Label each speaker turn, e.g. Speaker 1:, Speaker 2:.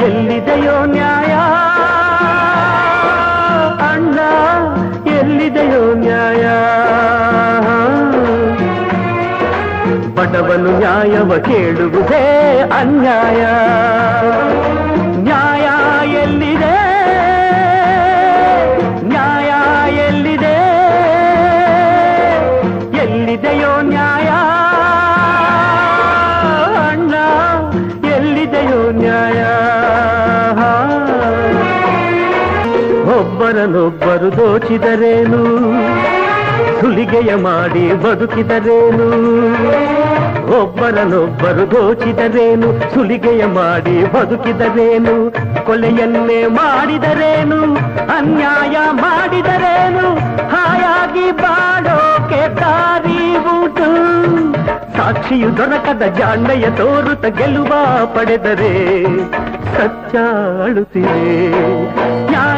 Speaker 1: ಎಲ್ಲಿದೆಯೋ ನ್ಯಾಯ ಅಣ್ಣ, ಎಲ್ಲಿದೆಯೋ ನ್ಯಾಯ? ಬಡವನು ನ್ಯಾಯವ ಕೇಳುವುದೇ ಅನ್ಯಾಯ. ನ್ಯಾಯ ಎಲ್ಲಿದೆ? ನ್ಯಾಯ ಎಲ್ಲಿದೆ? ಎಲ್ಲಿದೆಯೋ ನ್ಯಾಯ ಅಣ್ಣ, ಎಲ್ಲಿದೆಯೋ ನ್ಯಾಯ? ಒಬ್ಬರನ್ನೊಬ್ಬರು ದೋಚಿದರೇನು, ಸುಲಿಗೆಯ ಮಾಡಿ ಬದುಕಿದರೇನು? ಒಬ್ಬರನ್ನೊಬ್ಬರು ದೋಚಿದರೇನು, ಸುಲಿಗೆಯ ಮಾಡಿ ಬದುಕಿದರೇನು? ಕೊಲೆಯನ್ನೇ ಮಾಡಿದರೇನು, ಅನ್ಯಾಯ ಮಾಡಿದರೇನು? ಹಾಯಾಗಿ ಬಾಳೋಕೆ ದಾರಿ ಉಂಟು. ಸಾಕ್ಷಿಯು ದೊರಕದ ಜಾಣ್ಮೆಯ ತೋರುತ್ತ ಗೆಲುವ ಪಡೆದರೆ ಸತ್ಯ ಅಳುತ್ತಿದೆ. ನ್ಯಾಯ